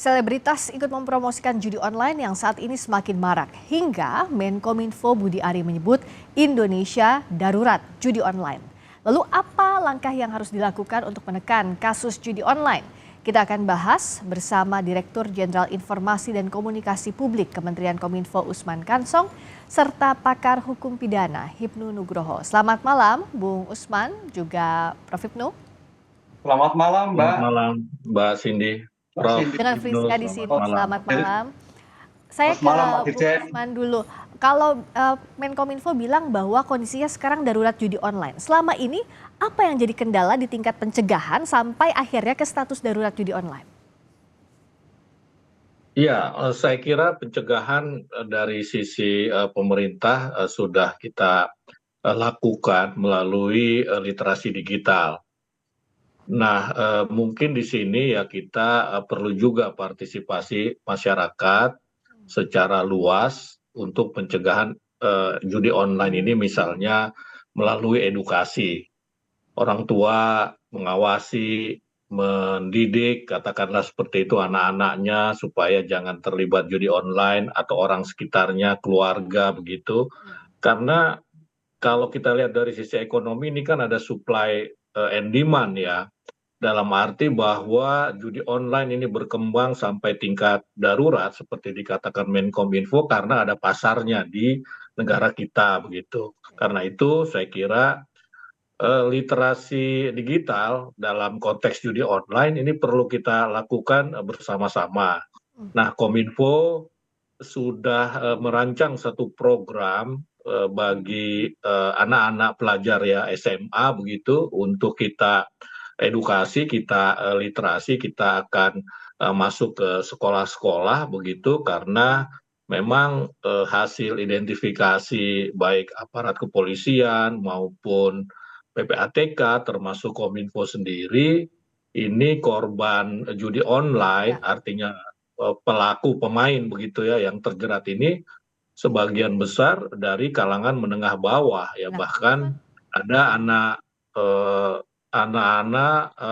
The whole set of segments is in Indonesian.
Selebritas ikut mempromosikan judi online yang saat ini semakin marak. Hingga Menkominfo Budi Ari menyebut Indonesia darurat judi online. Lalu apa langkah yang harus dilakukan untuk menekan kasus judi online? Kita akan bahas bersama Direktur Jenderal Informasi dan Komunikasi Publik Kementerian Kominfo Usman Kansong serta pakar hukum pidana Hipnu Nugroho. Selamat malam Bung Usman juga Prof. Hipnu. Selamat malam, Mbak. Selamat malam, Mbak Cindy. Prof. Dengan Hipnu, Friska di sini. Selamat malam. Saya ke Selamat malam, Pak Bung Dirjen. Usman dulu. Kalau Menkominfo bilang bahwa kondisinya sekarang darurat judi online. Selama ini apa yang jadi kendala di tingkat pencegahan sampai akhirnya ke status darurat judi online? Iya, saya kira pencegahan dari sisi pemerintah sudah kita lakukan melalui literasi digital. Nah, mungkin di sini ya kita perlu juga partisipasi masyarakat secara luas untuk pencegahan judi online ini, misalnya melalui edukasi. Orang tua mengawasi, mendidik, katakanlah seperti itu anak-anaknya supaya jangan terlibat judi online atau orang sekitarnya, keluarga begitu. Karena kalau kita lihat dari sisi ekonomi ini kan ada supply and demand ya. Dalam arti bahwa judi online ini berkembang sampai tingkat darurat seperti dikatakan Menkominfo karena ada pasarnya di negara kita begitu. Karena itu saya kira literasi digital dalam konteks judi online ini perlu kita lakukan bersama-sama. Nah, Kominfo sudah merancang satu program bagi anak-anak pelajar ya SMA begitu untuk kita edukasi, kita literasi, kita akan masuk ke sekolah-sekolah begitu karena memang hasil identifikasi baik aparat kepolisian maupun PPATK termasuk Kominfo sendiri ini korban judi online, artinya pelaku pemain begitu ya yang terjerat ini sebagian besar dari kalangan menengah bawah ya, bahkan ada anak-anak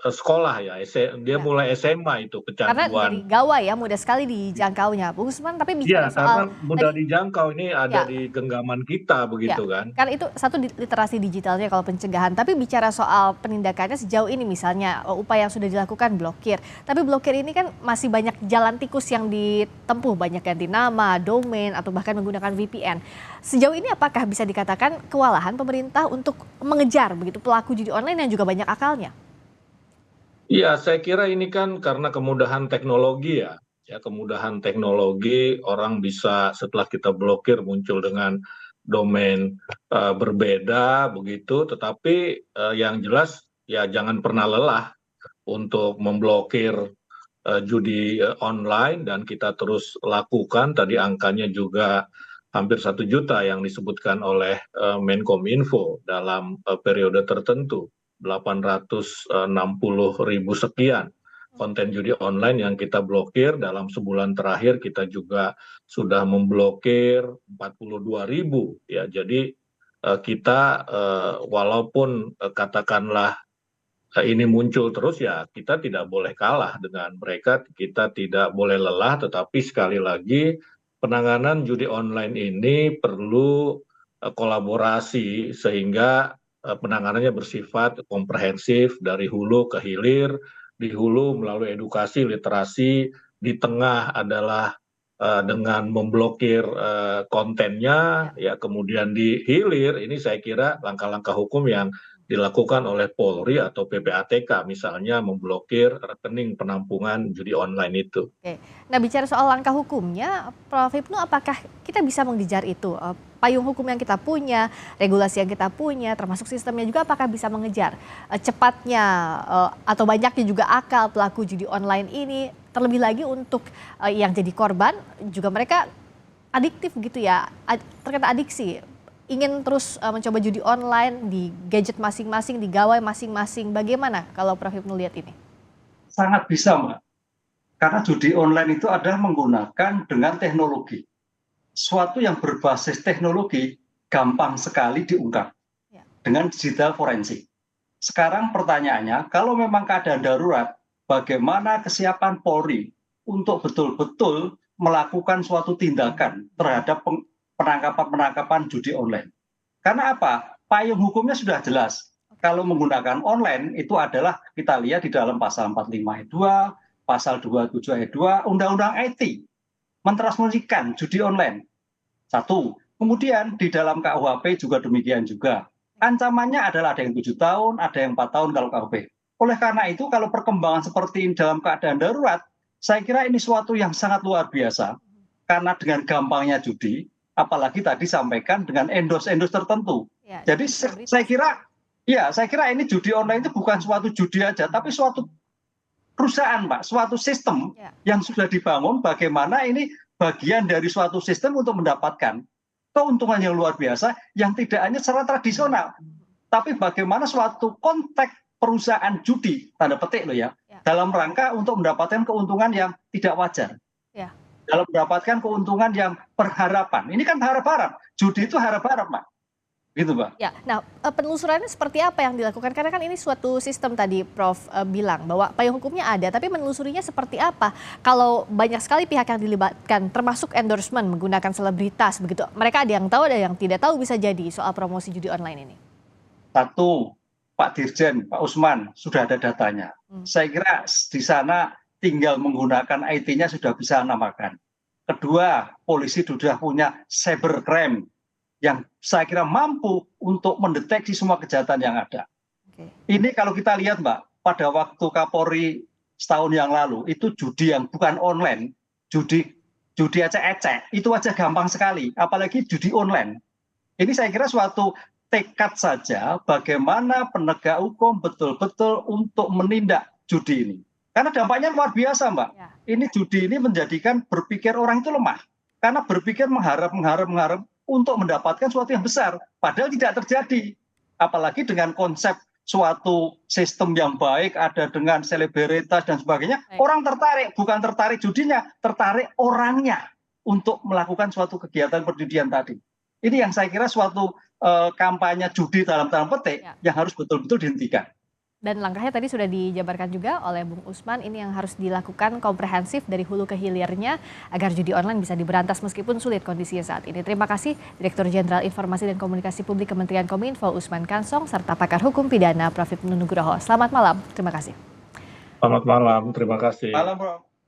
sekolah ya, dia mulai SMA itu Karena dari kecanduan. gawai ya, mudah sekali dijangkaunya. Bung Usman, tapi bicara Iya, karena soal mudah tadi dijangkau, ini ada ya, di genggaman kita ya, begitu kan. kan itu satu literasi digitalnya kalau pencegahan. Tapi bicara soal penindakannya sejauh ini misalnya upaya yang sudah dilakukan blokir. Tapi blokir ini kan masih banyak jalan tikus yang ditempuh, banyak ganti nama, domain, atau bahkan menggunakan VPN. Sejauh ini apakah bisa dikatakan kewalahan pemerintah untuk mengejar begitu pelaku judi online yang juga banyak akalnya? Iya, saya kira ini kan karena kemudahan teknologi ya. Ya, kemudahan teknologi orang bisa setelah kita blokir muncul dengan domain berbeda begitu, tetapi yang jelas ya jangan pernah lelah untuk memblokir judi online dan kita terus lakukan. Tadi angkanya juga hampir 1 juta yang disebutkan oleh Menkominfo dalam periode tertentu. 860.000 sekian konten judi online yang kita blokir dalam sebulan terakhir. Kita juga sudah memblokir 42.000 ya. Jadi kita walaupun katakanlah ini muncul terus ya kita tidak boleh kalah dengan mereka, kita tidak boleh lelah, tetapi sekali lagi penanganan judi online ini perlu kolaborasi sehingga penanganannya bersifat komprehensif dari hulu ke hilir. Di hulu melalui edukasi, literasi, di tengah adalah dengan memblokir kontennya, ya kemudian di hilir ini saya kira langkah-langkah hukum yang dilakukan oleh Polri atau PPATK misalnya memblokir rekening penampungan judi online itu. Oke. Nah, bicara soal langkah hukumnya, Prof. Hipnu, apakah kita bisa mengejar itu? Payung hukum yang kita punya, regulasi yang kita punya, termasuk sistemnya juga apakah bisa mengejar cepatnya atau banyaknya juga akal pelaku judi online ini, terlebih lagi untuk yang jadi korban juga mereka adiktif gitu ya, terkena adiksi, ingin terus mencoba judi online di gadget masing-masing, di gawai masing-masing. Bagaimana kalau Prof. Hipnu lihat ini? Sangat bisa, Mbak. Karena judi online itu adalah menggunakan dengan teknologi. Suatu yang berbasis teknologi gampang sekali diungkap dengan digital forensik. Sekarang pertanyaannya, kalau memang keadaan darurat, bagaimana kesiapan Polri untuk betul-betul melakukan suatu tindakan terhadap penangkapan-penangkapan judi online. Karena apa? Payung hukumnya sudah jelas. Kalau menggunakan online itu adalah kita lihat di dalam pasal 45 ayat 2, pasal 27 ayat 2, Undang-Undang IT mentransmisikan judi online. Satu. Kemudian di dalam KUHP juga demikian juga. Ancamannya adalah ada yang 7 tahun, ada yang 4 tahun kalau KUHP. Oleh karena itu kalau perkembangan seperti ini dalam keadaan darurat, saya kira ini suatu yang sangat luar biasa. Karena dengan gampangnya judi, apalagi tadi sampaikan dengan endorse-endorse tertentu. Ya, Jadi saya kira ini judi online itu bukan suatu judi aja, tapi suatu perusahaan, Pak, suatu sistem yang sudah dibangun bagaimana ini bagian dari suatu sistem untuk mendapatkan keuntungan yang luar biasa yang tidak hanya secara tradisional, tapi bagaimana suatu konteks perusahaan judi, tanda petik loh ya, dalam rangka untuk mendapatkan keuntungan yang tidak wajar. Dalam mendapatkan keuntungan yang berharapan. Ini kan harap-harap. Judi itu harap-harap, Pak. Gitu, Pak. Ya, nah penelusurannya seperti apa yang dilakukan? Karena kan ini suatu sistem tadi Prof bilang bahwa payung hukumnya ada, tapi menelusurinya seperti apa? Kalau banyak sekali pihak yang dilibatkan, termasuk endorsement menggunakan selebritas begitu. Mereka ada yang tahu, ada yang tidak tahu bisa jadi soal promosi judi online ini. Satu, Pak Dirjen, Pak Usman, sudah ada datanya. Saya kira di sana tinggal menggunakan IT-nya sudah bisa namakan. Kedua, polisi sudah punya cybercrime yang saya kira mampu untuk mendeteksi semua kejahatan yang ada. Ini kalau kita lihat, Mbak, pada waktu Kapolri setahun yang lalu, itu judi yang bukan online, judi ecek-ecek, itu aja gampang sekali, apalagi judi online. Ini saya kira suatu tekad saja bagaimana penegak hukum betul-betul untuk menindak judi ini. Karena dampaknya luar biasa, Mbak. Ini judi ini menjadikan berpikir orang itu lemah. Karena berpikir mengharap untuk mendapatkan sesuatu yang besar. Padahal tidak terjadi. Apalagi dengan konsep suatu sistem yang baik, ada dengan selebritas dan sebagainya. Orang tertarik, bukan tertarik judinya, tertarik orangnya untuk melakukan suatu kegiatan perjudian tadi. Ini yang saya kira suatu kampanye judi dalam tanda petik yang harus betul-betul dihentikan. Dan langkahnya tadi sudah dijabarkan juga oleh Bung Usman, ini yang harus dilakukan komprehensif dari hulu ke hilirnya agar judi online bisa diberantas meskipun sulit kondisinya saat ini. Terima kasih Direktur Jenderal Informasi dan Komunikasi Publik Kementerian Kominfo Usman Kansong serta pakar hukum pidana Prof. Hipnu Nugroho. Selamat malam, terima kasih. Selamat malam, terima kasih. Malam, Bro.